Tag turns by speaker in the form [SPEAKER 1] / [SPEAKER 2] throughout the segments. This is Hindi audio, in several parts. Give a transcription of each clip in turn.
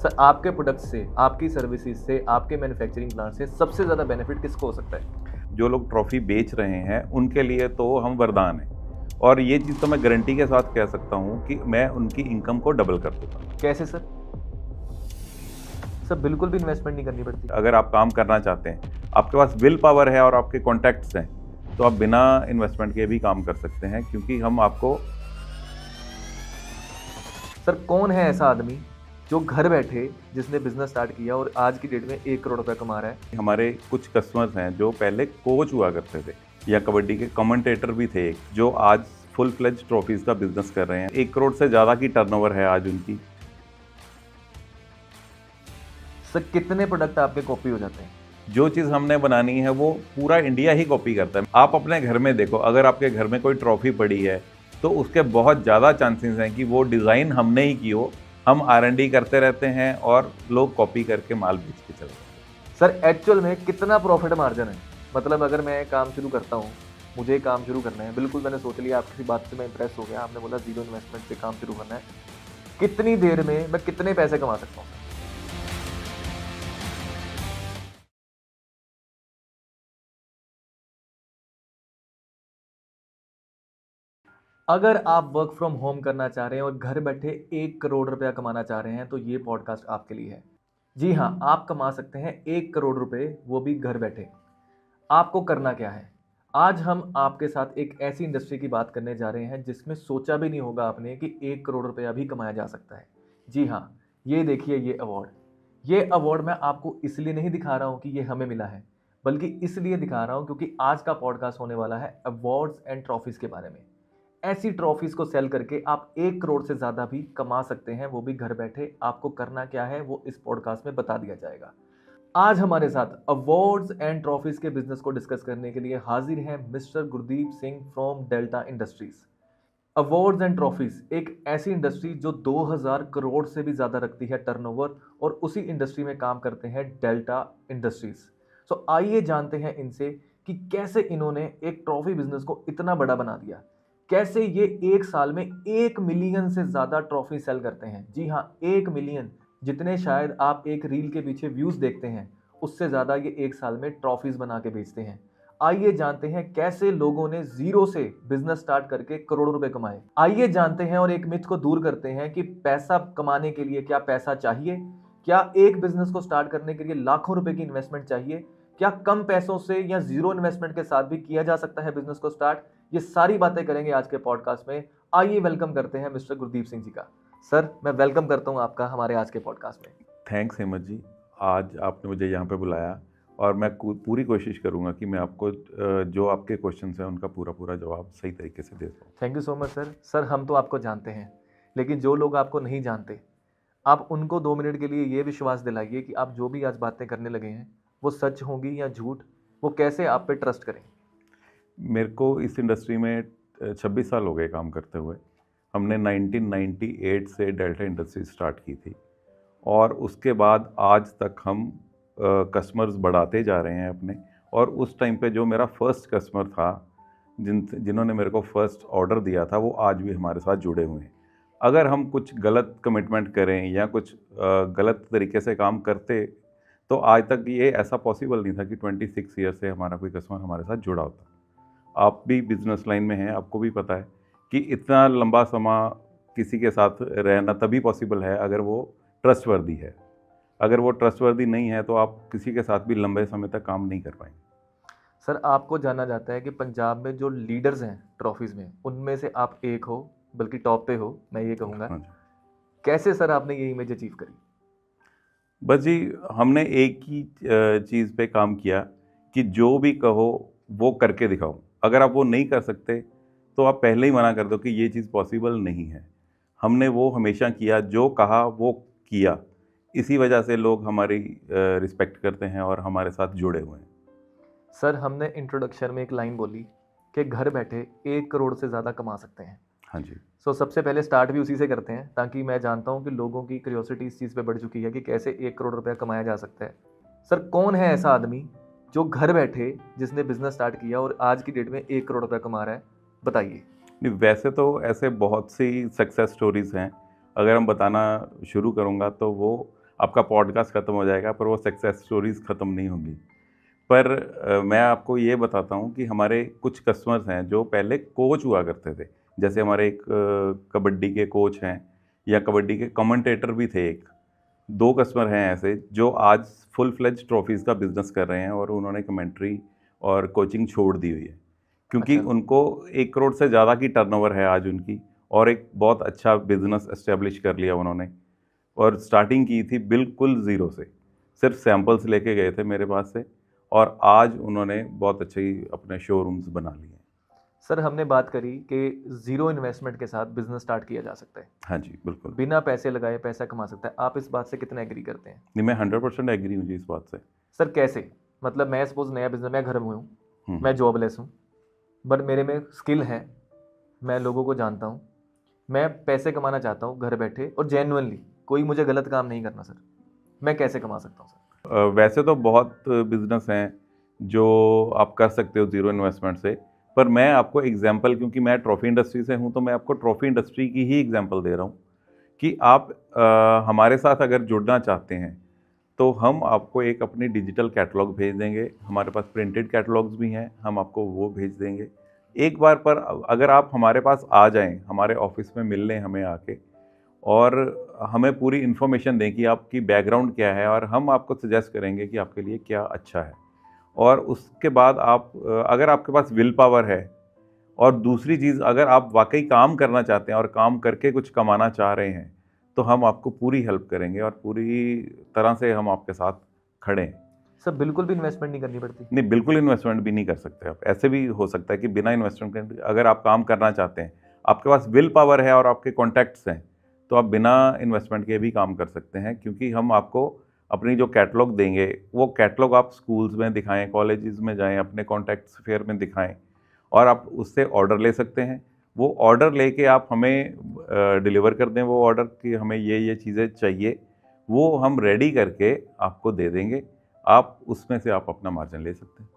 [SPEAKER 1] सर आपके प्रोडक्ट से, आपकी सर्विसेज से, आपके मैन्युफैक्चरिंग प्लांट से सबसे ज़्यादा बेनिफिट किसको हो सकता है?
[SPEAKER 2] जो लोग ट्रॉफी बेच रहे हैं उनके लिए तो हम वरदान हैं। और ये चीज़ तो मैं गारंटी के साथ कह सकता हूँ कि मैं उनकी इनकम को डबल कर दूंगा।
[SPEAKER 1] कैसे सर? सर बिल्कुल भी इन्वेस्टमेंट नहीं करनी पड़ती।
[SPEAKER 2] अगर आप काम करना चाहते हैं, आपके पास विल पावर है और आपके कॉन्टैक्ट्स हैं, तो आप बिना इन्वेस्टमेंट के भी काम कर सकते हैं, क्योंकि हम आपको।
[SPEAKER 1] सर कौन है ऐसा आदमी जो घर बैठे, जिसने बिजनेस स्टार्ट किया और आज की डेट में 1 करोड़ रुपए कमा रहा है?
[SPEAKER 2] हमारे कुछ कस्टमर्स हैं जो पहले कोच हुआ करते थे या कबड्डी के कमेंटेटर भी थे, जो आज फुल फ्लेज ट्रॉफीज का बिजनेस कर रहे हैं। 1 करोड़ से ज़्यादा की टर्नओवर है आज उनकी।
[SPEAKER 1] सर कितने प्रोडक्ट आपके कॉपी हो जाते हैं?
[SPEAKER 2] जो चीज़ हमने बनानी है वो पूरा इंडिया ही कॉपी करता है। आप अपने घर में देखो, अगर आपके घर में कोई ट्रॉफी पड़ी है तो उसके बहुत ज़्यादा चांसेस हैं कि वो डिज़ाइन हमने ही की हो। हम R&D करते रहते हैं और लोग कॉपी करके माल बेच के चलते हैं।
[SPEAKER 1] सर एक्चुअल में कितना प्रॉफिट मार्जिन है? मतलब अगर मैं काम शुरू करता हूँ, मुझे काम शुरू करना है, बिल्कुल मैंने सोच लिया, आपकी बात से मैं इंप्रेस हो गया, आपने बोला 0 इन्वेस्टमेंट पे काम शुरू करना है, कितनी देर में मैं कितने पैसे कमा सकता हूँ? अगर आप वर्क फ्रॉम होम करना चाह रहे हैं और घर बैठे 1 करोड़ रुपया कमाना चाह रहे हैं तो ये पॉडकास्ट आपके लिए है। जी हाँ, आप कमा सकते हैं 1 करोड़ रुपए, वो भी घर बैठे। आपको करना क्या है? आज हम आपके साथ एक ऐसी इंडस्ट्री की बात करने जा रहे हैं जिसमें सोचा भी नहीं होगा आपने कि 1 करोड़ रुपया भी कमाया जा सकता है। जी हाँ, ये देखिए ये अवार्ड। ये अवार्ड मैं आपको इसलिए नहीं दिखा रहा हूँ कि ये हमें मिला है, बल्कि इसलिए दिखा रहा हूँ क्योंकि आज का पॉडकास्ट होने वाला है अवार्ड्स एंड ट्रॉफीज के बारे में। ऐसी ट्रॉफीज को सेल करके आप 1 करोड़ से ज्यादा भी कमा सकते हैं, वो भी घर बैठे। आपको करना क्या है वो इस पॉडकास्ट में बता दिया जाएगा। आज हमारे साथ अवार्ड्स एंड ट्रॉफीज के बिजनेस को डिस्कस करने के लिए हाजिर हैं mister Gurdeep Singh from delta industries. Awards and trophies एक ऐसी इंडस्ट्री जो 2000 करोड़ से भी ज्यादा रखती है टर्नओवर, और उसी इंडस्ट्री में काम करते हैं डेल्टा इंडस्ट्रीज। सो आइए जानते हैं इनसे कि कैसे इन्होंने एक ट्रॉफी बिजनेस को इतना बड़ा बना दिया, कैसे ये एक साल में 1 मिलियन से ज्यादा ट्रॉफी सेल करते हैं। जी हाँ, 1 मिलियन, जितने शायद आप एक रील के पीछे व्यूज देखते हैं, उससे ज्यादा ये एक साल में ट्रॉफीज बना के बेचते हैं। आइए जानते हैं कैसे लोगों ने जीरो से बिजनेस स्टार्ट करके करोड़ों रुपए कमाए। आइए जानते हैं और एक मिथ को दूर करते हैं कि पैसा कमाने के लिए क्या पैसा चाहिए, क्या एक बिजनेस को स्टार्ट करने के लिए लाखों रुपए की इन्वेस्टमेंट चाहिए, क्या कम पैसों से या जीरो इन्वेस्टमेंट के साथ भी किया जा सकता है बिजनेस को स्टार्ट। ये सारी बातें करेंगे आज के पॉडकास्ट में। आइए वेलकम करते हैं मिस्टर गुरदीप सिंह जी का। सर मैं वेलकम करता हूं आपका हमारे आज के पॉडकास्ट में।
[SPEAKER 2] थैंक्स हेमंत जी, आज आपने मुझे यहाँ पे बुलाया और मैं पूरी कोशिश करूँगा कि मैं आपको जो आपके क्वेश्चन हैं उनका पूरा जवाब सही तरीके से दे पाऊँ।
[SPEAKER 1] Thank you so much sir. Sir हम तो आपको जानते हैं, लेकिन जो लोग आपको नहीं जानते, आप उनको 2 मिनट के लिए ये विश्वास दिलाइए कि आप जो भी आज बातें करने लगे हैं वो सच होंगी या झूठ, वो कैसे आप पे ट्रस्ट करें।
[SPEAKER 2] मेरे को इस इंडस्ट्री में 26 साल हो गए काम करते हुए। हमने 1998 से डेल्टा इंडस्ट्री स्टार्ट की थी और उसके बाद आज तक हम कस्टमर्स बढ़ाते जा रहे हैं अपने। और उस टाइम पे जो मेरा फर्स्ट कस्टमर था, जिन्होंने मेरे को फर्स्ट ऑर्डर दिया था, वो आज भी हमारे साथ जुड़े हुए हैं। अगर हम कुछ गलत कमिटमेंट करें या कुछ गलत तरीके से काम करते तो आज तक ये ऐसा पॉसिबल नहीं था कि 26 ईयर से हमारा कोई कस्टमर हमारे साथ जुड़ा होता। आप भी बिजनेस लाइन में हैं, आपको भी पता है कि इतना लंबा समय किसी के साथ रहना तभी पॉसिबल है अगर वो ट्रस्टवर्दी है। अगर वो ट्रस्टवर्दी नहीं है तो आप किसी के साथ भी लंबे समय तक काम नहीं कर पाएंगे।
[SPEAKER 1] सर आपको जाना जाता है कि पंजाब में जो लीडर्स हैं ट्रॉफीज में, उनमें से आप एक हो, बल्कि टॉप पे हो, मैं ये कहूँगा।
[SPEAKER 2] हाँ जी।
[SPEAKER 1] कैसे सर आपने ये इमेज अचीव करी?
[SPEAKER 2] बस जी, हमने एक ही चीज़ पे काम किया कि जो भी कहो वो करके दिखाओ। अगर आप वो नहीं कर सकते तो आप पहले ही मना कर दो कि ये चीज़ पॉसिबल नहीं है। हमने वो हमेशा किया, जो कहा वो किया। इसी वजह से लोग हमारी रिस्पेक्ट करते हैं और हमारे साथ जुड़े हुए हैं।
[SPEAKER 1] सर हमने इंट्रोडक्शन में एक लाइन बोली कि घर बैठे 1 करोड़ से ज़्यादा कमा सकते हैं।
[SPEAKER 2] हाँ जी।
[SPEAKER 1] सो सबसे पहले स्टार्ट भी उसी से करते हैं, ताकि मैं जानता हूँ कि लोगों की क्यूरियोसिटी इस चीज़ पे बढ़ चुकी है कि कैसे 1 करोड़ रुपया कमाया जा सकता है। सर कौन है ऐसा आदमी जो घर बैठे, जिसने बिजनेस स्टार्ट किया और आज की डेट में 1 करोड़ रुपया कमा रहा है? बताइए।
[SPEAKER 2] नहीं, वैसे तो ऐसे बहुत सी सक्सेस स्टोरीज़ हैं। अगर हम बताना शुरू करूँगा तो वो आपका पॉडकास्ट ख़त्म हो जाएगा पर वो सक्सेस स्टोरीज़ ख़त्म नहीं होंगी। पर मैं आपको ये बताता हूँ कि हमारे कुछ कस्टमर्स हैं जो पहले कोच हुआ करते थे। जैसे हमारे एक कबड्डी के कोच हैं या कबड्डी के कमेंटेटर भी थे एक। 2 कस्टमर हैं ऐसे जो आज फुल फ्लेज ट्रॉफीज़ का बिज़नेस कर रहे हैं और उन्होंने कमेंट्री और कोचिंग छोड़ दी हुई है। क्योंकि
[SPEAKER 1] अच्छा।
[SPEAKER 2] उनको 1 करोड़ से ज़्यादा की टर्नओवर है आज उनकी और एक बहुत अच्छा बिज़नेस एस्टेब्लिश कर लिया उन्होंने। और स्टार्टिंग की थी बिल्कुल ज़ीरो से, सिर्फ सैंपल्स लेके गए थे मेरे पास से और आज उन्होंने बहुत अच्छे ही अपने शोरूम्स बना लिए हैं।
[SPEAKER 1] सर हमने बात करी कि ज़ीरो इन्वेस्टमेंट के साथ बिजनेस स्टार्ट किया जा सकता है,
[SPEAKER 2] हाँ जी, बिल्कुल।
[SPEAKER 1] बिना पैसे लगाए पैसा कमा सकता है। आप इस बात से कितना एग्री करते हैं?
[SPEAKER 2] नहीं, मैं 100% एग्री हूँ जी इस बात से।
[SPEAKER 1] सर कैसे? मतलब मैं सपोज नया बिजनेस, मैं घर में हूँ,
[SPEAKER 2] हुँ,
[SPEAKER 1] मैं जॉबलेस हूँ, बट मेरे में स्किल है, मैं लोगों को जानता हूँ, मैं पैसे कमाना चाहता हूँ घर बैठे और जेन्युइनली, कोई मुझे गलत काम नहीं करना सर, मैं कैसे कमा सकता हूँ सर?
[SPEAKER 2] वैसे तो बहुत बिज़नेस हैं जो आप कर सकते हो ज़ीरो इन्वेस्टमेंट से, पर मैं आपको एग्जांपल, क्योंकि मैं ट्रॉफ़ी इंडस्ट्री से हूँ, तो मैं आपको ट्रॉफ़ी इंडस्ट्री की ही एग्जांपल दे रहा हूँ कि आप हमारे साथ अगर जुड़ना चाहते हैं, तो हम आपको एक अपनी डिजिटल कैटलॉग भेज देंगे। हमारे पास प्रिंटेड कैटलॉग्स भी हैं, हम आपको वो भेज देंगे। एक बार पर अगर आप हमारे पास आ जाएँ, हमारे ऑफ़िस में मिल लें हमें आके और हमें पूरी इन्फॉर्मेशन दें कि आपकी बैकग्राउंड क्या है और हम आपको सजेस्ट करेंगे कि आपके लिए क्या अच्छा है। और उसके बाद आप अगर आपके पास विल पावर है और दूसरी चीज़, अगर आप वाक़ई काम करना चाहते हैं और काम करके कुछ कमाना चाह रहे हैं, तो हम आपको पूरी हेल्प करेंगे और पूरी तरह से हम आपके साथ खड़े हैं।
[SPEAKER 1] सर बिल्कुल भी इन्वेस्टमेंट नहीं करनी पड़ती?
[SPEAKER 2] नहीं, बिल्कुल इन्वेस्टमेंट भी नहीं कर सकते आप। ऐसे भी हो सकता है कि बिना इन्वेस्टमेंट के अगर आप काम करना चाहते हैं, आपके पास विल पावर है और आपके कॉन्टैक्ट्स हैं, तो आप बिना इन्वेस्टमेंट के भी काम कर सकते हैं, क्योंकि हम आपको अपनी जो कैटलॉग देंगे, वो कैटलॉग आप स्कूल्स में दिखाएँ, कॉलेजेस में जाएँ, अपने कॉन्टैक्ट्स फेयर में दिखाएँ और आप उससे ऑर्डर ले सकते हैं। वो ऑर्डर लेके आप हमें डिलीवर कर दें वो ऑर्डर कि हमें ये चीज़ें चाहिए, वो हम रेडी करके आपको दे देंगे। आप उसमें से आप अपना मार्जिन ले सकते हैं।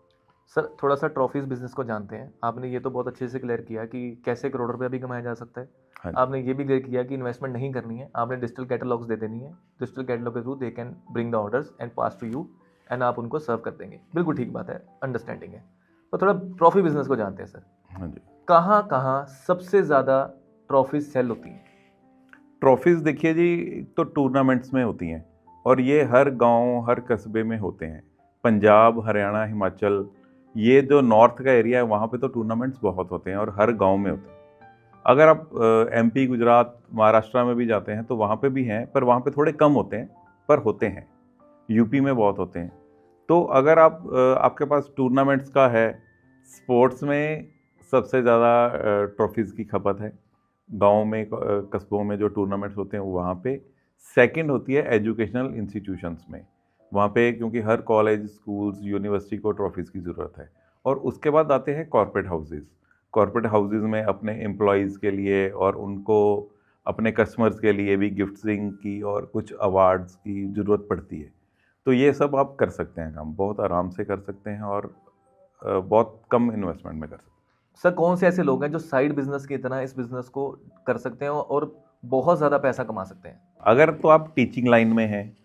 [SPEAKER 1] सर थोड़ा सा ट्रॉफीज बिजनेस को जानते हैं। आपने ये तो बहुत अच्छे से क्लियर किया कि कैसे करोड़ रुपया भी कमाया जा सकता है।
[SPEAKER 2] हाँ जी।
[SPEAKER 1] आपने ये भी क्लियर किया कि इन्वेस्टमेंट नहीं करनी है, आपने डिजिटल कैटलॉग्स दे देनी है, डिजिटल कैटलॉग के through they can bring the orders and pass to you and आप उनको सर्व कर देंगे। बिल्कुल ठीक बात है, अंडरस्टैंडिंग है। तो थोड़ा ट्रॉफी बिजनेस को जानते हैं सर।
[SPEAKER 2] हाँ जी।
[SPEAKER 1] कहाँ कहाँ सबसे ज़्यादा ट्रॉफीज सेल होती हैं?
[SPEAKER 2] ट्रॉफीज़ देखिए जी, एक तो टूर्नामेंट्स में होती हैं और ये हर गांव, हर कस्बे में होते हैं। पंजाब, हरियाणा, हिमाचल, ये जो नॉर्थ का एरिया है, वहाँ पे तो टूर्नामेंट्स बहुत होते हैं और हर गांव में होते हैं। अगर आप एमपी, गुजरात, महाराष्ट्र में भी जाते हैं, तो वहाँ पे भी हैं, पर वहाँ पे थोड़े कम होते हैं, पर होते हैं। यूपी में बहुत होते हैं। तो अगर आप आपके पास टूर्नामेंट्स का है, स्पोर्ट्स में सबसे ज़्यादा ट्रॉफीज़ की खपत है। गाँव में, कस्बों में जो टूर्नामेंट्स होते हैं, वो वहाँ पे। सेकंड होती है एजुकेशनल इंस्टीट्यूशंस में। वहाँ पे क्योंकि हर कॉलेज, स्कूल्स, यूनिवर्सिटी को ट्रॉफीज़ की ज़रूरत है। और उसके बाद आते हैं कॉर्पोरेट हाउसेज़। कॉर्पोरेट हाउसेज़ में अपने एम्प्लॉइज़ के लिए और उनको अपने कस्टमर्स के लिए भी गिफ्टिंग की और कुछ अवार्ड्स की ज़रूरत पड़ती है। तो ये सब आप कर सकते हैं काम, बहुत आराम से कर सकते हैं और बहुत कम इन्वेस्टमेंट में कर सकते हैं।
[SPEAKER 1] सर कौन से ऐसे लोग हैं जो साइड बिजनेस की तरह इस बिजनेस को कर सकते हैं और बहुत ज़्यादा पैसा कमा सकते हैं?
[SPEAKER 2] अगर तो आप टीचिंग लाइन में हैं,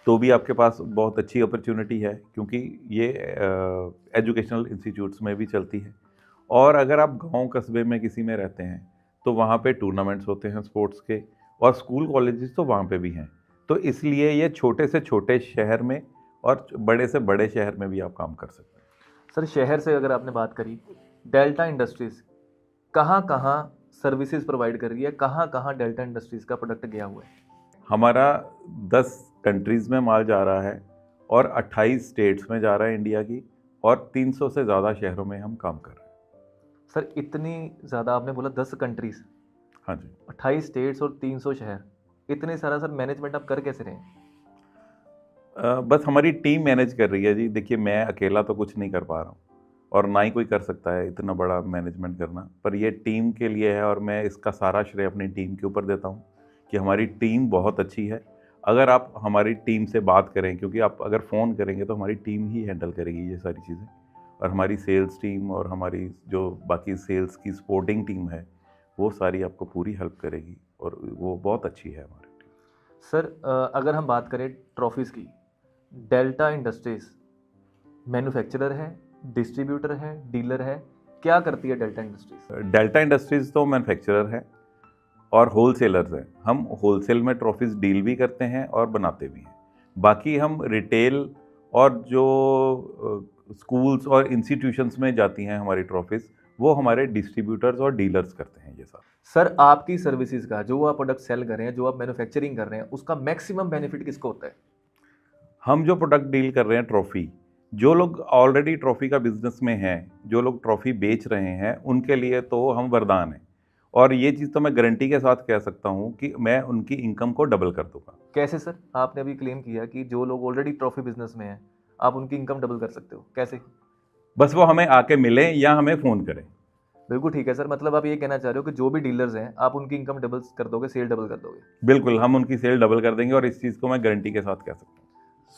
[SPEAKER 2] तो भी आपके पास बहुत अच्छी अपॉर्चुनिटी है, क्योंकि ये एजुकेशनल इंस्टीट्यूट्स में भी चलती है। और अगर आप गांव कस्बे में किसी में रहते हैं, तो वहाँ पे टूर्नामेंट्स होते हैं स्पोर्ट्स के और स्कूल कॉलेजेस तो वहाँ पे भी हैं। तो इसलिए ये छोटे से छोटे शहर में और बड़े से बड़े शहर में भी आप काम कर सकते हैं।
[SPEAKER 1] सर शहर से अगर आपने बात करी, डेल्टा इंडस्ट्रीज़ कहाँ कहाँ सर्विसेज प्रोवाइड कर रही है, कहाँ कहाँ डेल्टा इंडस्ट्रीज़ का प्रोडक्ट गया हुआ है?
[SPEAKER 2] हमारा 10 कंट्रीज़ में माल जा रहा है और 28 स्टेट्स में जा रहा है इंडिया की, और 300 से ज़्यादा शहरों में हम काम कर रहे हैं।
[SPEAKER 1] सर इतनी ज़्यादा, आपने बोला 10 कंट्रीज़,
[SPEAKER 2] हाँ जी।
[SPEAKER 1] 28 स्टेट्स और 300 शहर, इतने सारा सर मैनेजमेंट आप कर कैसे रहे हैं?
[SPEAKER 2] बस हमारी टीम मैनेज कर रही है जी। देखिए, मैं अकेला तो कुछ नहीं कर पा रहा हूँ और ना ही कोई कर सकता है इतना बड़ा मैनेजमेंट करना, पर ये टीम के लिए है और मैं इसका सारा श्रेय अपनी टीम के ऊपर देता हूँ कि हमारी टीम बहुत अच्छी है। अगर आप हमारी टीम से बात करें, क्योंकि आप अगर फ़ोन करेंगे तो हमारी टीम ही हैंडल करेगी ये सारी चीज़ें, और हमारी सेल्स टीम और हमारी जो बाकी सेल्स की सपोर्टिंग टीम है, वो सारी आपको पूरी हेल्प करेगी और वो बहुत अच्छी है हमारी टीम।
[SPEAKER 1] सर अगर हम बात करें ट्रॉफीज़ की, डेल्टा इंडस्ट्रीज़ मैन्युफैक्चरर है, डिस्ट्रीब्यूटर है, डीलर है, क्या करती है डेल्टा इंडस्ट्रीज़?
[SPEAKER 2] डेल्टा इंडस्ट्रीज़ तो मैन्युफैक्चरर है और होलसेलर्स हैं। हम होलसेल में ट्रॉफीज़ डील भी करते हैं और बनाते भी हैं। बाकी हम रिटेल और जो स्कूल्स और इंस्टीट्यूशंस में जाती हैं हमारी ट्रॉफीज़, वो हमारे डिस्ट्रीब्यूटर्स और डीलर्स करते हैं ये सब।
[SPEAKER 1] सर आपकी सर्विसेज का जो आप प्रोडक्ट सेल कर रहे हैं, जो आप मैन्युफैक्चरिंग कर रहे हैं, उसका मैक्सिमम बेनिफिट किसको होता है?
[SPEAKER 2] हम जो प्रोडक्ट डील कर रहे हैं ट्रॉफ़ी, जो लोग ऑलरेडी ट्रॉफ़ी का बिजनेस में हैं, जो लोग ट्रॉफ़ी बेच रहे हैं, उनके लिए तो हम वरदान हैं। और ये चीज़ तो मैं गारंटी के साथ कह सकता हूँ कि मैं उनकी इनकम को डबल कर दूंगा।
[SPEAKER 1] कैसे सर? आपने अभी क्लेम किया कि जो लोग ऑलरेडी ट्रॉफी बिजनेस में हैं, आप उनकी इनकम डबल कर सकते हो, कैसे?
[SPEAKER 2] बस वो हमें आके मिलें या हमें फ़ोन करें।
[SPEAKER 1] बिल्कुल ठीक है सर, मतलब आप ये कहना चाह रहे हो कि जो भी डीलर्स हैं, आप उनकी इनकम डबल कर दोगे, सेल डबल कर दोगे।
[SPEAKER 2] बिल्कुल, हम उनकी सेल डबल कर देंगे और इस चीज़ को मैं गारंटी के साथ कह सकता हूँ।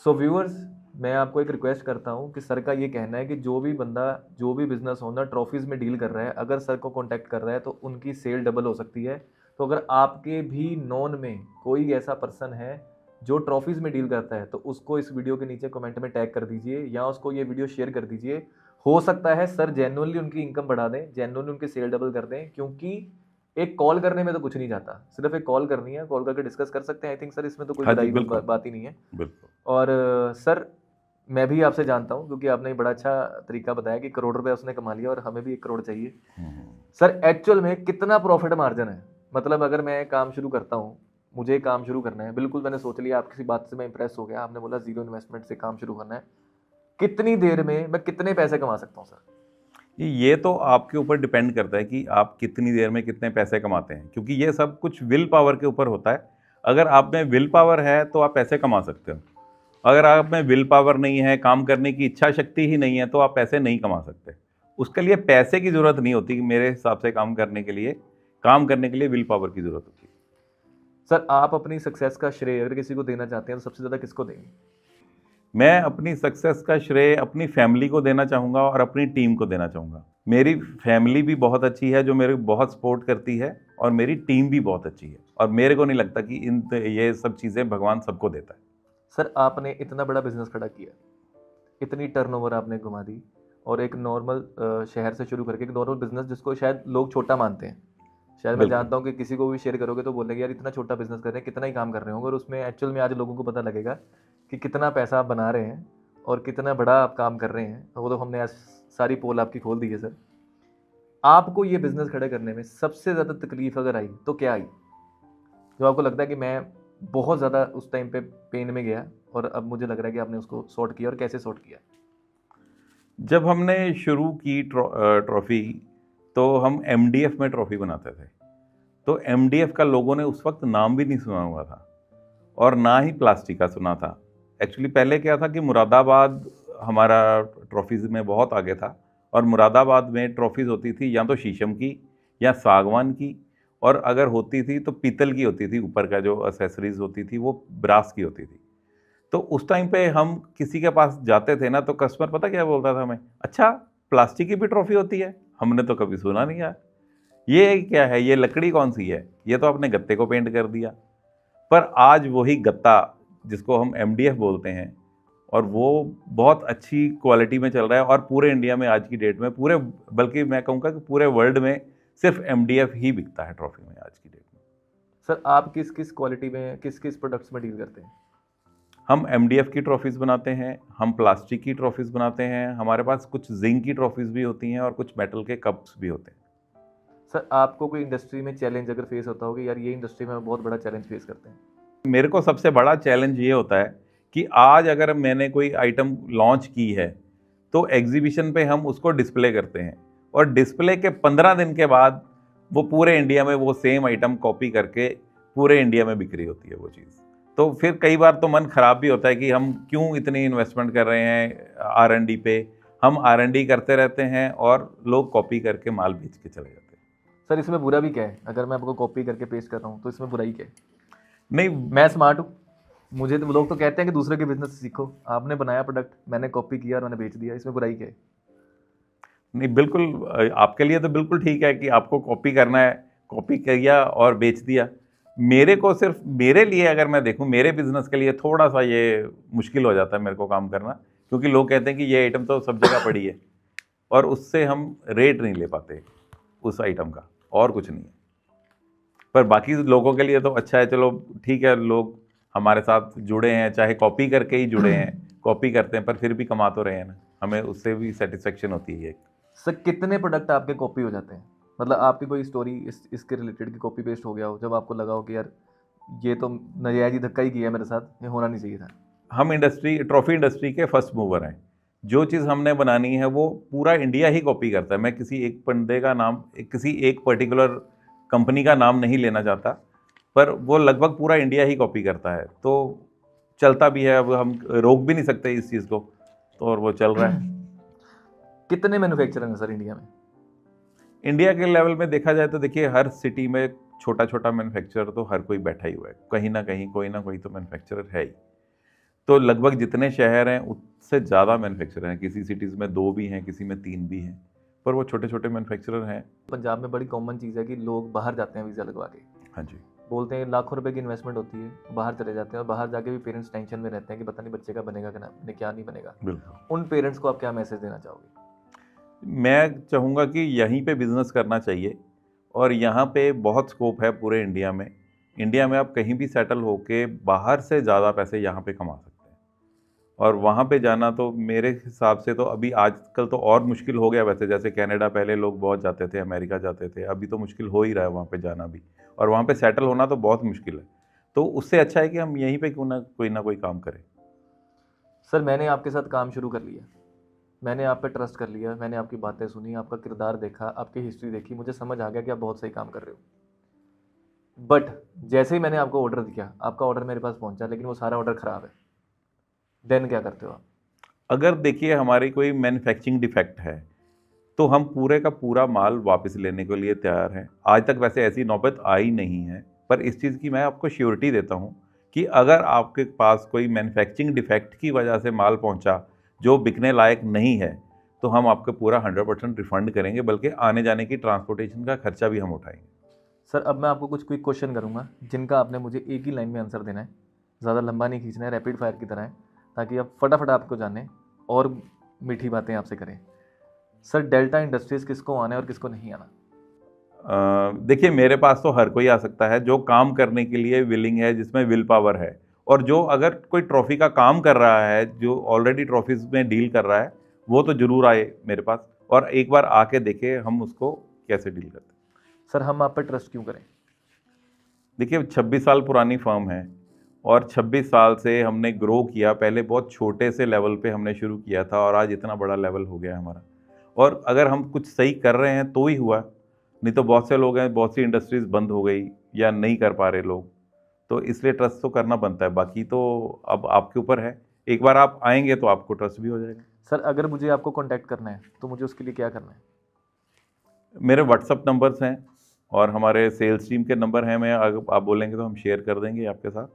[SPEAKER 1] सो व्यूअर्स, मैं आपको एक रिक्वेस्ट करता हूँ कि सर का ये कहना है कि जो भी बंदा, जो भी बिजनेस ओनर ट्रॉफीज़ में डील कर रहा है, अगर सर को कॉन्टैक्ट कर रहा है तो उनकी सेल डबल हो सकती है। तो अगर आपके भी नॉन में कोई ऐसा पर्सन है जो ट्रॉफीज़ में डील करता है, तो उसको इस वीडियो के नीचे कमेंट में टैग कर दीजिए या उसको ये वीडियो शेयर कर दीजिए। हो सकता है सर जेन्युइनली उनकी इनकम बढ़ा दें, जेन्युइनली उनकी सेल डबल कर दें, क्योंकि एक कॉल करने में तो कुछ नहीं जाता, सिर्फ एक कॉल करनी है, कॉल करके डिस्कस कर सकते हैं। आई थिंक सर इसमें तो कोई
[SPEAKER 2] हाँ जी,
[SPEAKER 1] बुराई
[SPEAKER 2] बिल्कुल,
[SPEAKER 1] बात ही नहीं है।
[SPEAKER 2] बिल्कुल।
[SPEAKER 1] और सर मैं भी आपसे जानता हूँ, क्योंकि आपने बड़ा अच्छा तरीका बताया कि करोड़ रुपए उसने कमा लिया और हमें भी 1 करोड़ चाहिए। सर एक्चुअल में कितना प्रॉफिट मार्जिन है? मतलब अगर मैं काम शुरू करता हूँ, मुझे काम शुरू करना है, बिल्कुल मैंने सोच लिया, आपकी बात से मैं इंप्रेस हो गया, आपने बोला जीरो इन्वेस्टमेंट से काम शुरू करना है, कितनी देर में मैं कितने पैसे कमा सकता हूँ सर?
[SPEAKER 2] ये तो आपके ऊपर डिपेंड करता है कि आप कितनी देर में कितने पैसे कमाते हैं, क्योंकि ये सब कुछ विल पावर के ऊपर होता है। अगर आप में विल पावर है तो आप पैसे कमा सकते हो। अगर आप में विल पावर नहीं है, काम करने की इच्छा शक्ति ही नहीं है, तो आप पैसे नहीं कमा सकते। उसके लिए पैसे की ज़रूरत नहीं होती। मेरे हिसाब से काम करने के लिए विल पावर की ज़रूरत होती है।
[SPEAKER 1] सर आप अपनी सक्सेस का श्रेय अगर किसी को देना चाहते हैं तो सबसे ज़्यादा किसको देंगे?
[SPEAKER 2] मैं अपनी सक्सेस का श्रेय अपनी फैमिली को देना चाहूँगा और अपनी टीम को देना चाहूँगा। मेरी फैमिली भी बहुत अच्छी है, जो मेरे बहुत सपोर्ट करती है, और मेरी टीम भी बहुत अच्छी है, और मेरे को नहीं लगता कि ये सब चीज़ें भगवान सबको देता है।
[SPEAKER 1] सर आपने इतना बड़ा बिजनेस खड़ा किया, इतनी टर्नओवर आपने घुमा दी, और एक नॉर्मल शहर से शुरू करके एक नॉर्मल बिजनेस जिसको शायद लोग छोटा मानते हैं, शायद मैं
[SPEAKER 2] बिल्कुल।
[SPEAKER 1] जानता हूँ कि किसी को भी शेयर करोगे तो बोलेंगे यार इतना छोटा बिजनेस कर रहे हैं, कितना ही काम कर रहे होंगे, और उसमें एक्चुअल में आज लोगों को पता लगेगा कि कितना पैसा आप बना रहे हैं और कितना बड़ा आप काम कर रहे हैं। तो वो तो हमने आज सारी पोल आपकी खोल दी है सर। आपको ये बिजनेस खड़े करने में सबसे ज़्यादा तकलीफ अगर आई तो क्या आई, जो आपको लगता है कि मैं बहुत ज़्यादा उस टाइम पे पेन में गया और अब मुझे लग रहा है कि आपने उसको सॉर्ट किया, और कैसे सॉर्ट किया?
[SPEAKER 2] जब हमने शुरू की ट्रॉफ़ी, तो हम एमडीएफ में ट्रॉफ़ी बनाते थे। तो एमडीएफ का लोगों ने उस वक्त नाम भी नहीं सुना हुआ था और ना ही प्लास्टिक का सुना था। एक्चुअली पहले क्या था कि मुरादाबाद हमारा ट्रॉफीज़ में बहुत आगे था, और मुरादाबाद में ट्रॉफीज़ होती थी या तो शीशम की या सागवान की, और अगर होती थी तो पीतल की होती थी। ऊपर का जो एसेसरीज होती थी वो ब्रास की होती थी। तो उस टाइम पे हम किसी के पास जाते थे ना, तो कस्टमर पता क्या बोलता था हमें, अच्छा प्लास्टिक की भी ट्रॉफी होती है, हमने तो कभी सुना नहीं यार, ये क्या है, ये लकड़ी कौन सी है, ये तो आपने गत्ते को पेंट कर दिया। पर आज वही गत्ता, जिसको हम एमडीएफ बोलते हैं, और वो बहुत अच्छी क्वालिटी में चल रहा है, और पूरे इंडिया में आज की डेट में, पूरे, बल्कि मैं कहूँगा कि पूरे वर्ल्ड में सिर्फ एमडीएफ ही बिकता है ट्रॉफी में आज की डेट में।
[SPEAKER 1] सर आप किस किस क्वालिटी में, किस किस प्रोडक्ट्स में डील करते हैं?
[SPEAKER 2] हम एमडीएफ की ट्रॉफीज़ बनाते हैं, हम प्लास्टिक की ट्रॉफीज़ बनाते हैं, हमारे पास कुछ जिंक की ट्रॉफीज़ भी होती हैं और कुछ मेटल के कप्स भी होते हैं।
[SPEAKER 1] सर आपको कोई इंडस्ट्री में चैलेंज अगर फेस होता हो कि यार ये इंडस्ट्री में हम बहुत बड़ा चैलेंज फेस करते हैं?
[SPEAKER 2] मेरे को सबसे बड़ा चैलेंज ये होता है कि आज अगर मैंने कोई आइटम लॉन्च की है, तो एग्जीबिशन पे हम उसको डिस्प्ले करते हैं, और डिस्प्ले के 15 दिन के बाद वो पूरे इंडिया में वो सेम आइटम कॉपी करके पूरे इंडिया में बिक्री होती है वो चीज़। तो फिर कई बार तो मन ख़राब भी होता है कि हम क्यों इतनी इन्वेस्टमेंट कर रहे हैं आर&डी पे। हम आर&डी करते रहते हैं और लोग कॉपी करके माल बेच के चले जाते हैं।
[SPEAKER 1] सर इसमें बुरा भी क्या है? अगर मैं आपको कॉपी करके पेस्ट कर रहा हूँ तो इसमें बुराई क्या है?
[SPEAKER 2] नहीं,
[SPEAKER 1] मैं स्मार्ट हूँ, मुझे तो लोग तो कहते हैं कि दूसरे के बिजनेस से सीखो, आपने बनाया प्रोडक्ट, मैंने कॉपी किया और मैंने बेच दिया, इसमें बुराई क्या है?
[SPEAKER 2] नहीं, बिल्कुल आपके लिए तो बिल्कुल ठीक है कि आपको कॉपी करना है, कॉपी किया और बेच दिया। मेरे को सिर्फ मेरे लिए अगर मैं देखूं, मेरे बिजनेस के लिए थोड़ा सा ये मुश्किल हो जाता है मेरे को काम करना, क्योंकि लोग कहते हैं कि ये आइटम तो सब जगह पड़ी है और उससे हम रेट नहीं ले पाते उस आइटम का, और कुछ नहीं है। पर बाकी लोगों के लिए तो अच्छा है, चलो ठीक है, लोग हमारे साथ जुड़े हैं, चाहे कॉपी करके ही जुड़े हैं, कॉपी करते हैं पर फिर भी कमा तो रहे हैं ना, हमें उससे भी सेटिस्फेक्शन होती है।
[SPEAKER 1] सर कितने प्रोडक्ट आपके कॉपी हो जाते हैं? मतलब आपकी कोई स्टोरी इसके रिलेटेड की कॉपी पेस्ट हो गया हो, जब आपको लगा हो कि यार ये तो नाजायज ही धक्का ही किया मेरे साथ, ये होना नहीं चाहिए था?
[SPEAKER 2] हम ट्रॉफी इंडस्ट्री के फर्स्ट मूवर हैं। जो चीज़ हमने बनानी है वो पूरा इंडिया ही कॉपी करता है। मैं किसी एक बंदे का नाम, किसी एक पर्टिकुलर कंपनी का नाम नहीं लेना चाहता, पर वो लगभग पूरा इंडिया ही कॉपी करता है, तो चलता भी है। अब हम रोक भी नहीं सकते इस चीज़ को, तो और वो चल रहा है।
[SPEAKER 1] कितने मैन्युफैक्चरर हैं सर इंडिया में?
[SPEAKER 2] इंडिया के लेवल में देखा जाए तो देखिए, हर सिटी में छोटा छोटा मैन्युफैक्चरर तो हर कोई बैठा ही हुआ है, कहीं ना कहीं कोई ना कोई तो मैन्युफैक्चरर है ही। तो लगभग जितने शहर हैं उससे ज़्यादा मैन्युफैक्चरर हैं। किसी सिटीज़ में 2 भी हैं, किसी में 3 भी हैं, पर वो छोटे छोटे मैन्युफैक्चरर हैं।
[SPEAKER 1] पंजाब में बड़ी कॉमन चीज़ है कि लोग बाहर जाते हैं वीज़ा लगवा के।
[SPEAKER 2] हाँ जी।
[SPEAKER 1] बोलते हैं लाखों रुपए की इन्वेस्टमेंट होती है, बाहर चले जाते हैं और बाहर जाके भी पेरेंट्स टेंशन में रहते हैं कि पता नहीं बच्चे का बनेगा क्या नहीं बनेगा।
[SPEAKER 2] बिल्कुल।
[SPEAKER 1] उन पेरेंट्स को आप क्या मैसेज देना चाहोगे?
[SPEAKER 2] मैं चाहूँगा कि यहीं पे बिज़नेस करना चाहिए, और यहाँ पे बहुत स्कोप है पूरे इंडिया में। इंडिया में आप कहीं भी सेटल होके बाहर से ज़्यादा पैसे यहाँ पे कमा सकते हैं, और वहाँ पे जाना तो मेरे हिसाब से तो अभी आजकल तो और मुश्किल हो गया। वैसे जैसे कनाडा पहले लोग बहुत जाते थे, अमेरिका जाते थे, अभी तो मुश्किल हो ही रहा है वहाँ पे जाना भी, और वहाँ पे सेटल होना तो बहुत मुश्किल है। तो उससे अच्छा है कि हम यहीं पे क्यों ना कोई काम करें।
[SPEAKER 1] सर मैंने आपके साथ काम शुरू कर लिया, मैंने आप पे ट्रस्ट कर लिया, मैंने आपकी बातें सुनी, आपका किरदार देखा, आपकी हिस्ट्री देखी, मुझे समझ आ गया कि आप बहुत सही काम कर रहे हो। बट जैसे ही मैंने आपको ऑर्डर दिया, आपका ऑर्डर मेरे पास पहुंचा, लेकिन वो सारा ऑर्डर ख़राब है, देन क्या करते हो आप?
[SPEAKER 2] अगर देखिए हमारी कोई मैन्युफैक्चरिंग डिफेक्ट है तो हम पूरे का पूरा माल वापस लेने के लिए तैयार हैं। आज तक वैसे ऐसी नौबत आई नहीं है, पर इस चीज़ की मैं आपको श्योरिटी देता हूँ कि अगर आपके पास कोई मैन्युफैक्चरिंग डिफेक्ट की वजह से माल पहुँचा जो बिकने लायक नहीं है, तो हम आपको पूरा 100% रिफंड करेंगे, बल्कि आने जाने की ट्रांसपोर्टेशन का खर्चा भी हम उठाएंगे।
[SPEAKER 1] सर अब मैं आपको कुछ क्विक क्वेश्चन करूंगा, जिनका आपने मुझे एक ही लाइन में आंसर देना है, ज़्यादा लंबा नहीं खींचना है, रैपिड फायर की तरह है, ताकि आप फटाफट आपको जाने और मीठी बातें आपसे करें। सर डेल्टा इंडस्ट्रीज़ किसको आना है और किसको नहीं आना?
[SPEAKER 2] देखिए, मेरे पास तो हर कोई आ सकता है जो काम करने के लिए विलिंग है, जिसमें विल पावर है, और जो अगर कोई ट्रॉफी का काम कर रहा है, जो ऑलरेडी ट्रॉफीज में डील कर रहा है, वो तो जरूर आए मेरे पास और एक बार आके देखे हम उसको कैसे डील करते हैं।
[SPEAKER 1] सर हम आप पर ट्रस्ट क्यों करें?
[SPEAKER 2] देखिए, 26 साल पुरानी फर्म है और 26 साल से हमने ग्रो किया। पहले बहुत छोटे से लेवल पे हमने शुरू किया था और आज इतना बड़ा लेवल हो गया है हमारा। और अगर हम कुछ सही कर रहे हैं तो ही हुआ, नहीं तो बहुत से लोग हैं, बहुत सी इंडस्ट्रीज बंद हो गई या नहीं कर पा रहे लोग, तो इसलिए ट्रस्ट तो करना बनता है। बाकी तो अब आपके ऊपर है, एक बार आप आएंगे तो आपको ट्रस्ट भी हो जाएगा।
[SPEAKER 1] सर अगर मुझे आपको कांटेक्ट करना है तो मुझे उसके लिए क्या करना है?
[SPEAKER 2] मेरे व्हाट्सअप नंबर्स हैं और हमारे सेल्स टीम के नंबर हैं। मैं अगर आप बोलेंगे तो हम शेयर कर देंगे आपके साथ,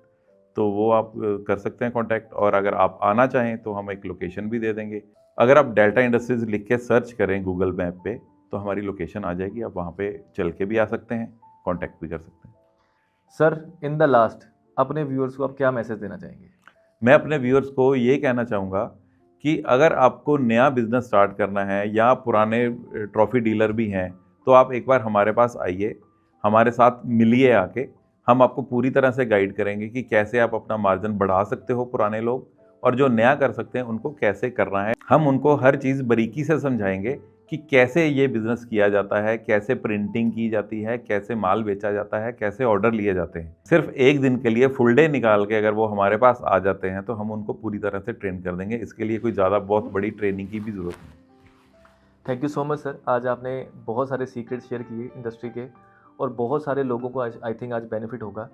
[SPEAKER 2] तो वो आप कर सकते हैं कांटेक्ट। और अगर आप आना चाहें तो हम एक लोकेशन भी दे देंगे। अगर आप डेल्टा इंडस्ट्रीज लिख के सर्च करें गूगल मैप पे तो हमारी लोकेशन आ जाएगी, आप वहाँ पे चल के भी आ सकते हैं, कांटेक्ट भी कर सकते हैं।
[SPEAKER 1] सर इन द लास्ट अपने व्यूअर्स को आप क्या मैसेज देना चाहेंगे?
[SPEAKER 2] मैं अपने व्यूअर्स को ये कहना चाहूँगा कि अगर आपको नया बिजनेस स्टार्ट करना है या पुराने ट्रॉफी डीलर भी हैं, तो आप एक बार हमारे पास आइए, हमारे साथ मिलिए आके। हम आपको पूरी तरह से गाइड करेंगे कि कैसे आप अपना मार्जिन बढ़ा सकते हो पुराने लोग, और जो नया कर सकते हैं उनको कैसे करना है। हम उनको हर चीज़ बारीकी से समझाएंगे कि कैसे ये बिज़नेस किया जाता है, कैसे प्रिंटिंग की जाती है, कैसे माल बेचा जाता है, कैसे ऑर्डर लिए जाते हैं। सिर्फ एक दिन के लिए फुल डे निकाल के अगर वो हमारे पास आ जाते हैं तो हम उनको पूरी तरह से ट्रेन कर देंगे। इसके लिए कोई ज़्यादा बहुत बड़ी ट्रेनिंग की भी ज़रूरत नहीं।
[SPEAKER 1] Thank you so much sir, आज आपने बहुत सारे सीक्रेट शेयर किए इंडस्ट्री के, और बहुत सारे लोगों को आज आई थिंक आज बेनिफिट होगा।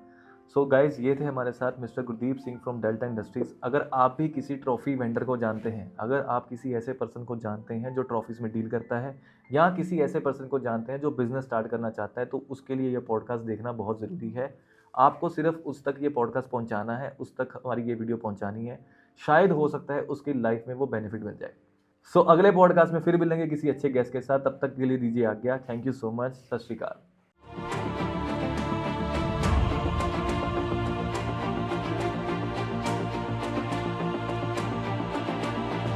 [SPEAKER 1] सो गाइज ये थे हमारे साथ mister Gurdeep Singh from delta industries. अगर आप भी किसी ट्रॉफ़ी वेंडर को जानते हैं, अगर आप किसी ऐसे पर्सन को जानते हैं जो ट्रॉफीज़ में डील करता है, या किसी ऐसे पर्सन को जानते हैं जो बिज़नेस स्टार्ट करना चाहता है, तो उसके लिए ये पॉडकास्ट देखना बहुत ज़रूरी है। आपको सिर्फ उस तक ये पॉडकास्ट पहुंचाना है, उस तक हमारी ये वीडियो पहुंचानी है, शायद हो सकता है उसकी लाइफ में वो बेनिफिट मिल जाए। सो अगले पॉडकास्ट में फिर मिलेंगे किसी अच्छे गेस्ट के साथ, तब तक के लिए दीजिए आज्ञा। थैंक यू सो मच, सत श्री अकाल।